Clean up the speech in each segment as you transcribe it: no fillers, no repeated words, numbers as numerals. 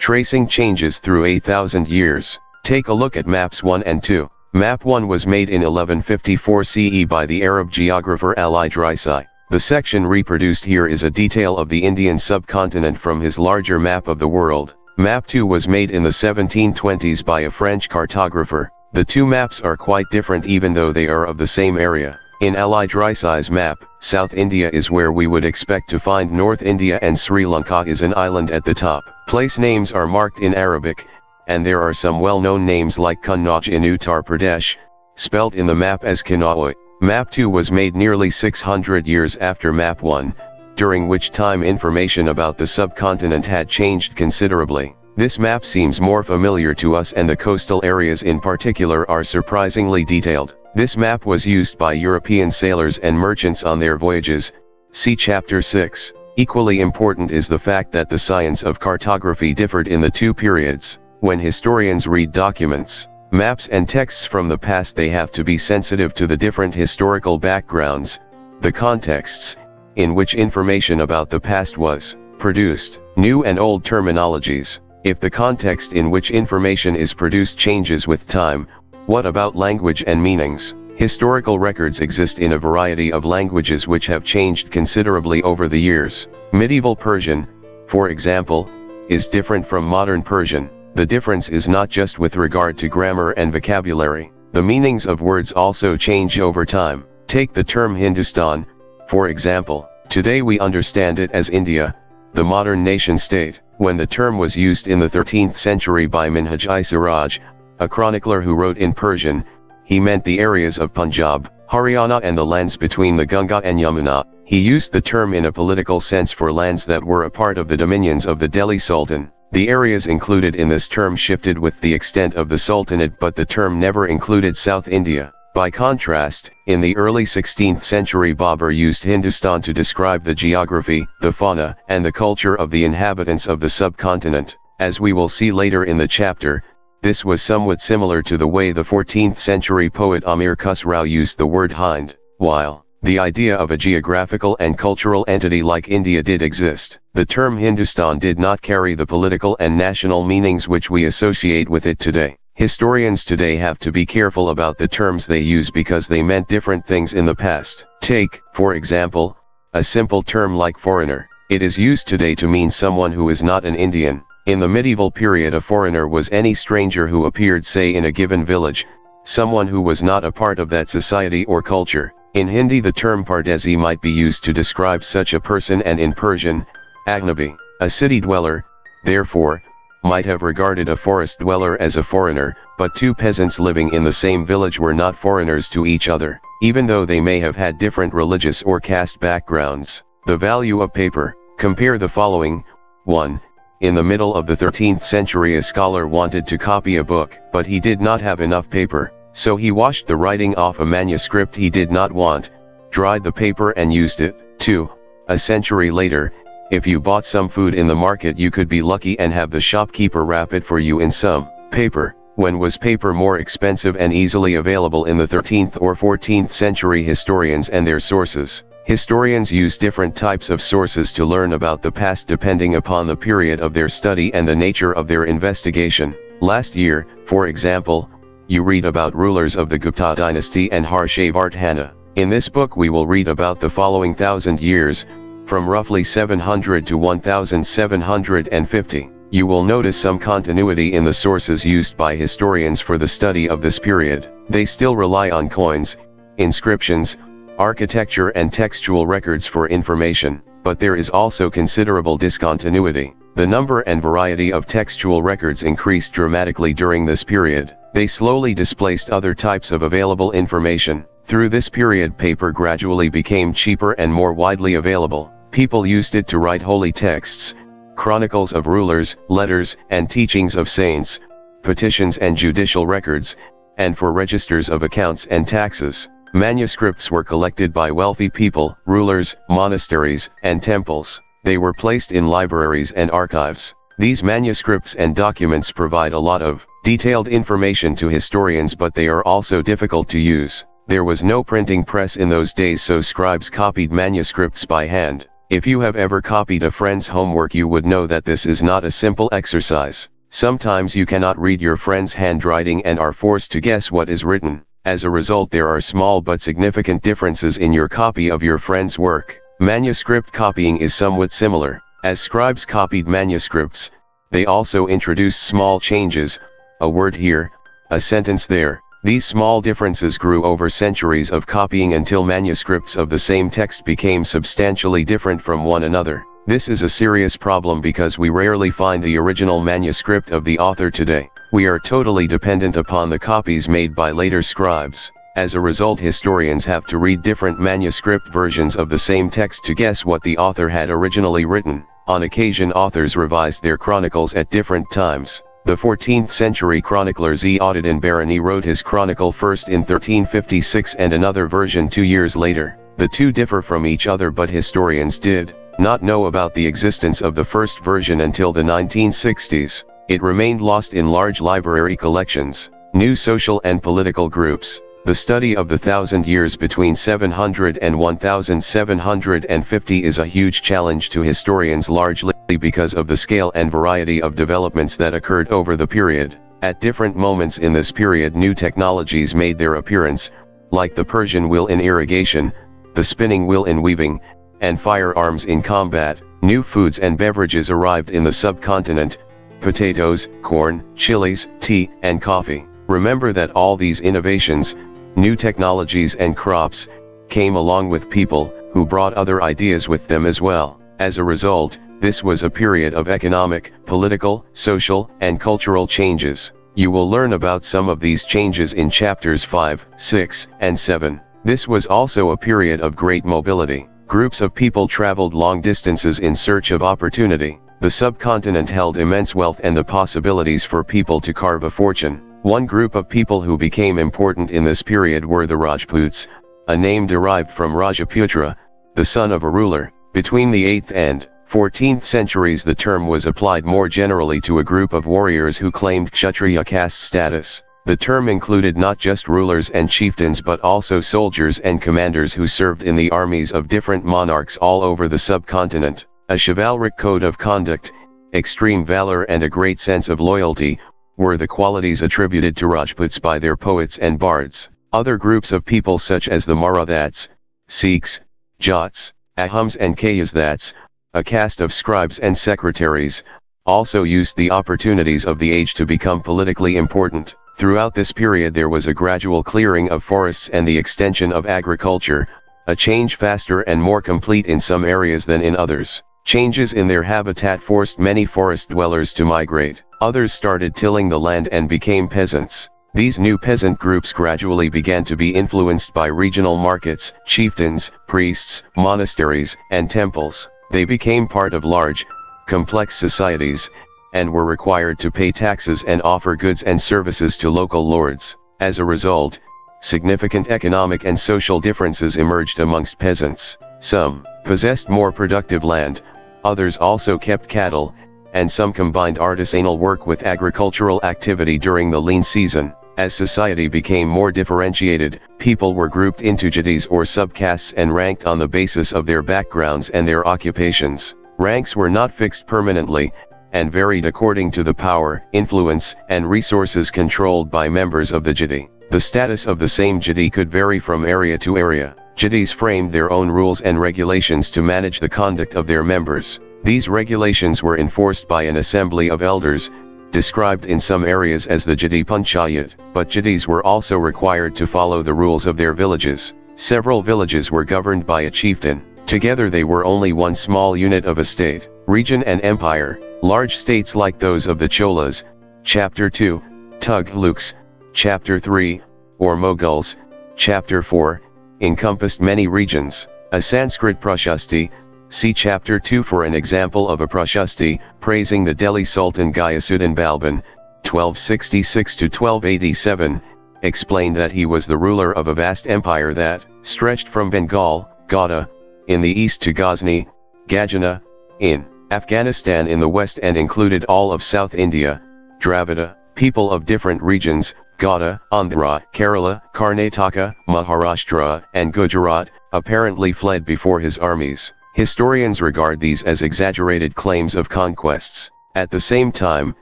tracing changes through 8,000 years. Take a look at maps 1 and 2. Map 1 was made in 1154 CE by the Arab geographer Al-Idrisi. The section reproduced here is a detail of the Indian subcontinent from his larger map of the world. Map 2 was made in the 1720s by a French cartographer. The two maps are quite different even though they are of the same area. In Al-Idrisi's map, South India is where we would expect to find North India, and Sri Lanka is an island at the top. Place names are marked in Arabic, and there are some well-known names like Kannauj in Uttar Pradesh, spelt in the map as Kanauj. Map 2 was made nearly 600 years after Map 1, during which time information about the subcontinent had changed considerably. This map seems more familiar to us, and the coastal areas in particular are surprisingly detailed. This map was used by European sailors and merchants on their voyages. See Chapter 6. Equally important is the fact that the science of cartography differed in the two periods. When historians read documents, maps and texts from the past, they have to be sensitive to the different historical backgrounds, the contexts in which information about the past was produced, new and old terminologies. If the context in which information is produced changes with time, what about language and meanings? Historical records exist in a variety of languages which have changed considerably over the years. Medieval Persian, for example, is different from modern Persian. The difference is not just with regard to grammar and vocabulary. The meanings of words also change over time. Take the term Hindustan, for example. Today we understand it as India, the modern nation-state. When the term was used in the 13th century by Minhaj-i-Siraj, a chronicler who wrote in Persian, he meant the areas of Punjab, Haryana and the lands between the Ganga and Yamuna. He used the term in a political sense for lands that were a part of the dominions of the Delhi Sultan. The areas included in this term shifted with the extent of the Sultanate, but the term never included South India. By contrast, in the early 16th century Babur used Hindustan to describe the geography, the fauna, and the culture of the inhabitants of the subcontinent. As we will see later in the chapter, this was somewhat similar to the way the 14th century poet Amir Khusrau used the word Hind. While the idea of a geographical and cultural entity like India did exist, the term Hindustan did not carry the political and national meanings which we associate with it today. Historians today have to be careful about the terms they use because they meant different things in the past. Take, for example, a simple term like foreigner. It is used today to mean someone who is not an Indian. In the medieval period, a foreigner was any stranger who appeared, say, in a given village, someone who was not a part of that society or culture. In Hindi the term Pardesi might be used to describe such a person, and in Persian, Ajnabi, a city dweller, therefore, might have regarded a forest dweller as a foreigner, but two peasants living in the same village were not foreigners to each other, even though they may have had different religious or caste backgrounds. The value of paper. Compare the following. 1. In the middle of the 13th century a scholar wanted to copy a book, but he did not have enough paper, so he washed the writing off a manuscript he did not want, dried the paper and used it. 2. A century later, if you bought some food in the market you could be lucky and have the shopkeeper wrap it for you in some paper. When was paper more expensive and easily available in the 13th or 14th century? Historians and their sources. Historians use different types of sources to learn about the past depending upon the period of their study and the nature of their investigation. Last year, for example, you read about rulers of the Gupta dynasty and Harshavardhana. In this book we will read about the following 1,000 years, from roughly 700 to 1750. You will notice some continuity in the sources used by historians for the study of this period. They still rely on coins, inscriptions, architecture and textual records for information, but there is also considerable discontinuity. The number and variety of textual records increased dramatically during this period. They slowly displaced other types of available information. Through this period paper gradually became cheaper and more widely available. People used it to write holy texts, chronicles of rulers, letters and teachings of saints, petitions and judicial records, and for registers of accounts and taxes. Manuscripts were collected by wealthy people, rulers, monasteries, and temples. They were placed in libraries and archives. These manuscripts and documents provide a lot of detailed information to historians, but they are also difficult to use. There was no printing press in those days, so scribes copied manuscripts by hand. If you have ever copied a friend's homework, you would know that this is not a simple exercise. Sometimes you cannot read your friend's handwriting and are forced to guess what is written. As a result, there are small but significant differences in your copy of your friend's work. Manuscript copying is somewhat similar. As scribes copied manuscripts, they also introduced small changes, a word here, a sentence there. These small differences grew over centuries of copying until manuscripts of the same text became substantially different from one another. This is a serious problem because we rarely find the original manuscript of the author today. We are totally dependent upon the copies made by later scribes. As a result, historians have to read different manuscript versions of the same text to guess what the author had originally written. On occasion, authors revised their chronicles at different times. The 14th century chronicler Z. Audubon Barony wrote his chronicle first in 1356 and another version 2 years later. The two differ from each other, but historians did not know about the existence of the first version until the 1960s. It remained lost in large library collections. New social and political groups. The study of the 1,000 years between 700 and 1750 is a huge challenge to historians, largely because of the scale and variety of developments that occurred over the period. At different moments in this period, new technologies made their appearance, like the Persian wheel in irrigation, the spinning wheel in weaving, and firearms in combat. New foods and beverages arrived in the subcontinent: potatoes, corn, chilies, tea, and coffee. Remember that all these innovations, new technologies and crops, came along with people who brought other ideas with them as well. As a result, this was a period of economic, political, social, and cultural changes. You will learn about some of these changes in chapters 5, 6, and 7. This was also a period of great mobility. Groups of people traveled long distances in search of opportunity. The subcontinent held immense wealth and the possibilities for people to carve a fortune. One group of people who became important in this period were the Rajputs, a name derived from Rajaputra, the son of a ruler. Between the 8th and 14th centuries, the term was applied more generally to a group of warriors who claimed Kshatriya caste status. The term included not just rulers and chieftains but also soldiers and commanders who served in the armies of different monarchs all over the subcontinent. A chivalric code of conduct, extreme valor, and a great sense of loyalty were the qualities attributed to Rajputs by their poets and bards. Other groups of people such as the Marathas, Sikhs, Jats, Ahums and Kayathats, a caste of scribes and secretaries, also used the opportunities of the age to become politically important. Throughout this period there was a gradual clearing of forests and the extension of agriculture, a change faster and more complete in some areas than in others. Changes in their habitat forced many forest dwellers to migrate. Others started tilling the land and became peasants. These new peasant groups gradually began to be influenced by regional markets, chieftains, priests, monasteries, and temples. They became part of large, complex societies, and were required to pay taxes and offer goods and services to local lords. As a result, significant economic and social differences emerged amongst peasants. Some possessed more productive land, others also kept cattle, and some combined artisanal work with agricultural activity during the lean season. As society became more differentiated, people were grouped into jatis or subcastes and ranked on the basis of their backgrounds and their occupations. Ranks were not fixed permanently, and varied according to the power, influence, and resources controlled by members of the jati. The status of the same jati could vary from area to area. Jatis framed their own rules and regulations to manage the conduct of their members. These regulations were enforced by an assembly of elders, described in some areas as the Jati Panchayat, but jatis were also required to follow the rules of their villages. Several villages were governed by a chieftain. Together they were only one small unit of a state, region and empire. Large states like those of the Cholas, Chapter 2, Tughluks, Chapter 3, or Mughals, Chapter 4, encompassed many regions. A Sanskrit prashasti, see Chapter 2 for an example of a prashasti, praising the Delhi Sultan Ghiyasuddin Balban, 1266–1287, explained that he was the ruler of a vast empire that stretched from Bengal, Gauda, in the east to Ghazni, Gajana, in Afghanistan in the west, and included all of South India. Dravida, people of different regions, Gauda, Andhra, Kerala, Karnataka, Maharashtra, and Gujarat, apparently fled before his armies. Historians regard these as exaggerated claims of conquests. At the same time,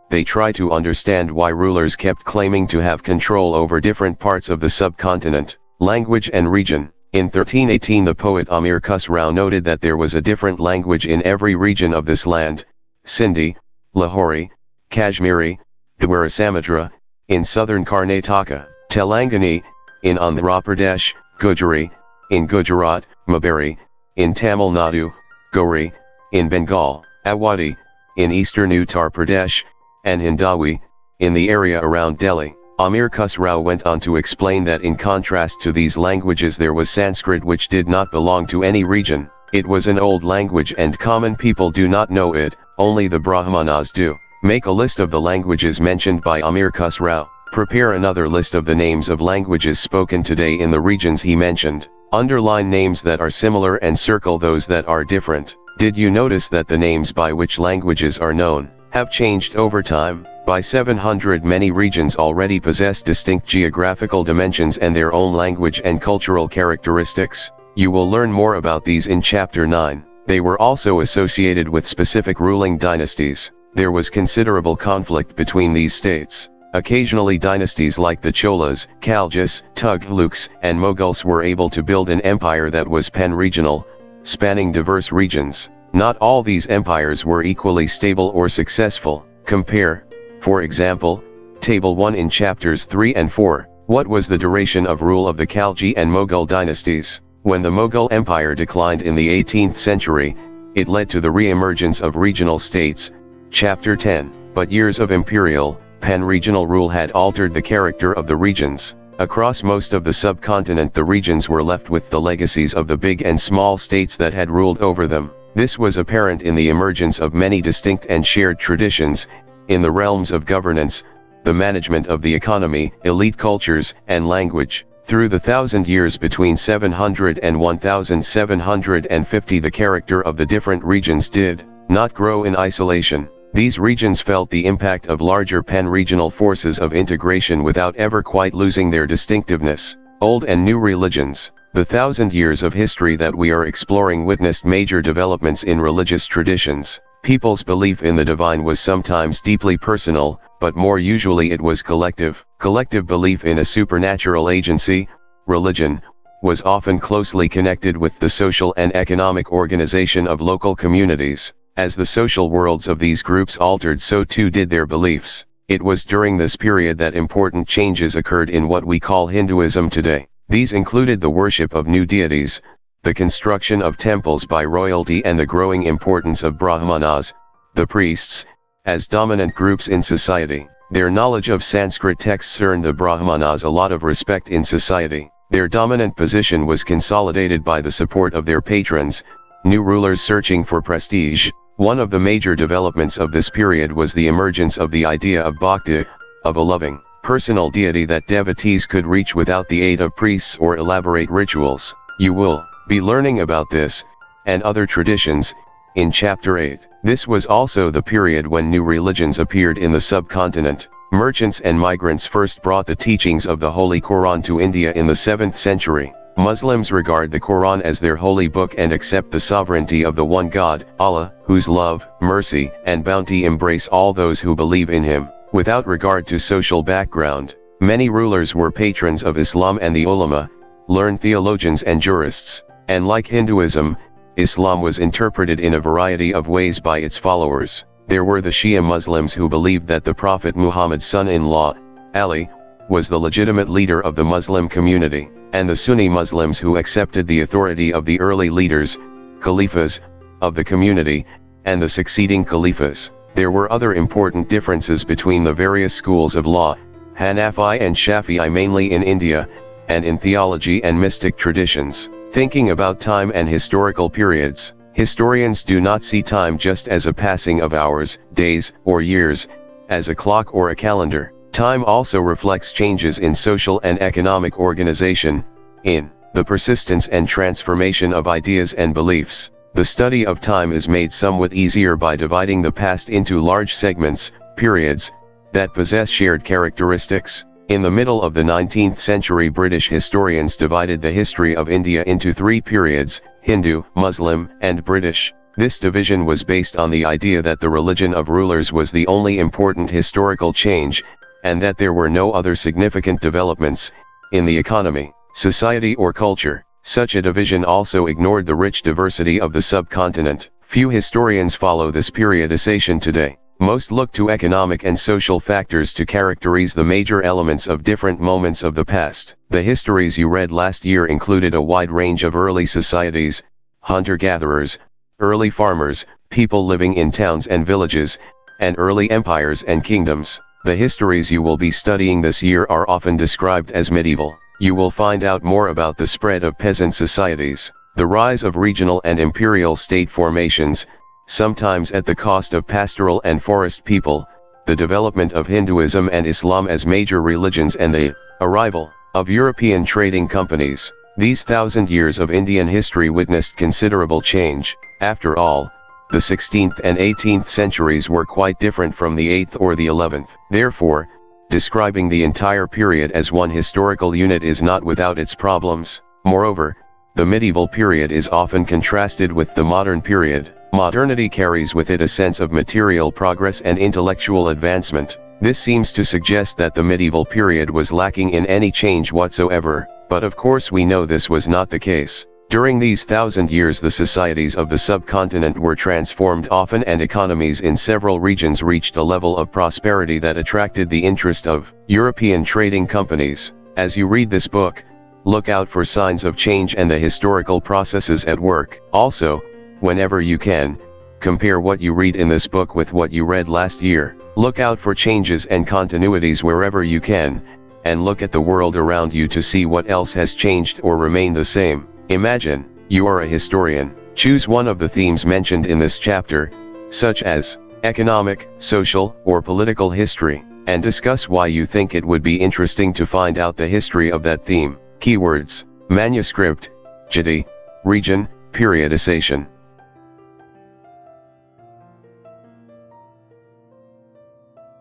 they try to understand why rulers kept claiming to have control over different parts of the subcontinent, language and region. In 1318 the poet Amir Khusrau noted that there was a different language in every region of this land: Sindhi, Lahori, Kashmiri, Dwara Samudra, in southern Karnataka, Telangana, in Andhra Pradesh, Gujari, in Gujarat, Mabari, in Tamil Nadu, Gauri, in Bengal, Awadhi, in eastern Uttar Pradesh, and Hindawi, in the area around Delhi. Amir Khusrau went on to explain that in contrast to these languages there was Sanskrit, which did not belong to any region. It was an old language and common people do not know it, only the Brahmanas do. Make a list of the languages mentioned by Amir Khusrau. Prepare another list of the names of languages spoken today in the regions he mentioned. Underline names that are similar and circle those that are different. Did you notice that the names by which languages are known have changed over time? By 700 many regions already possess distinct geographical dimensions and their own language and cultural characteristics. You will learn more about these in Chapter 9. They were also associated with specific ruling dynasties. There was considerable conflict between these states. Occasionally dynasties like the Cholas, Khaljas, Tughlaqs, and Mughals were able to build an empire that was pan-regional, spanning diverse regions. Not all these empires were equally stable or successful. Compare, for example, Table 1 in Chapters 3 and 4. What was the duration of rule of the Khalji and Mughal dynasties? When the Mughal Empire declined in the 18th century, it led to the re-emergence of regional states, Chapter 10. But years of imperial, pan-regional rule had altered the character of the regions. Across most of the subcontinent the regions were left with the legacies of the big and small states that had ruled over them. This was apparent in the emergence of many distinct and shared traditions, in the realms of governance, the management of the economy, elite cultures, and language. Through the 1,000 years between 700 and 1750 the character of the different regions did not grow in isolation. These regions felt the impact of larger pan-regional forces of integration without ever quite losing their distinctiveness. Old and new religions. The 1,000 years of history that we are exploring witnessed major developments in religious traditions. People's belief in the divine was sometimes deeply personal, but more usually it was collective. Collective belief in a supernatural agency, religion, was often closely connected with the social and economic organization of local communities. As the social worlds of these groups altered, so too did their beliefs. It was during this period that important changes occurred in what we call Hinduism today. These included the worship of new deities, the construction of temples by royalty, and the growing importance of Brahmanas, the priests, as dominant groups in society. Their knowledge of Sanskrit texts earned the Brahmanas a lot of respect in society. Their dominant position was consolidated by the support of their patrons, new rulers searching for prestige. One of the major developments of this period was the emergence of the idea of bhakti, of a loving, personal deity that devotees could reach without the aid of priests or elaborate rituals. You will be learning about this, and other traditions, in Chapter 8. This was also the period when new religions appeared in the subcontinent. Merchants and migrants first brought the teachings of the Holy Quran to India in the 7th century. Muslims regard the Quran as their holy book and accept the sovereignty of the one God, Allah, whose love, mercy, and bounty embrace all those who believe in Him. Without regard to social background, many rulers were patrons of Islam and the ulama, learned theologians and jurists, and like Hinduism, Islam was interpreted in a variety of ways by its followers. There were the Shia Muslims who believed that the Prophet Muhammad's son-in-law, Ali, was the legitimate leader of the Muslim community, and the Sunni Muslims who accepted the authority of the early leaders, Khalifas, of the community, and the succeeding Khalifas. There were other important differences between the various schools of law, Hanafi and Shafi'i mainly in India, and in theology and mystic traditions. Thinking about time and historical periods, historians do not see time just as a passing of hours, days, or years, as a clock or a calendar. Time also reflects changes in social and economic organization, in the persistence and transformation of ideas and beliefs. The study of time is made somewhat easier by dividing the past into large segments, periods, that possess shared characteristics. In the middle of the 19th century, British historians divided the history of India into three periods: Hindu, Muslim, and British. This division was based on the idea that the religion of rulers was the only important historical change, and that there were no other significant developments in the economy, society, or culture. Such a division also ignored the rich diversity of the subcontinent. Few historians follow this periodization today. Most look to economic and social factors to characterize the major elements of different moments of the past. The histories you read last year included a wide range of early societies: hunter-gatherers, early farmers, people living in towns and villages, and early empires and kingdoms. The histories you will be studying this year are often described as medieval. You will find out more about the spread of peasant societies, the rise of regional and imperial state formations, sometimes at the cost of pastoral and forest people, the development of Hinduism and Islam as major religions, and the arrival of European trading companies. These 1,000 years of Indian history witnessed considerable change. After all, the 16th and 18th centuries were quite different from the 8th or the 11th. Therefore, describing the entire period as one historical unit is not without its problems. Moreover, the medieval period is often contrasted with the modern period. Modernity carries with it a sense of material progress and intellectual advancement. This seems to suggest that the medieval period was lacking in any change whatsoever, but of course we know this was not the case. During these 1,000 years, the societies of the subcontinent were transformed often, and economies in several regions reached a level of prosperity that attracted the interest of European trading companies. As you read this book, look out for signs of change and the historical processes at work. Also, whenever you can, compare what you read in this book with what you read last year. Look out for changes and continuities wherever you can, and look at the world around you to see what else has changed or remained the same. Imagine you are a historian. Choose one of the themes mentioned in this chapter, such as economic, social, or political history, and discuss why you think it would be interesting to find out the history of that theme. Keywords: manuscript, city, region, periodization.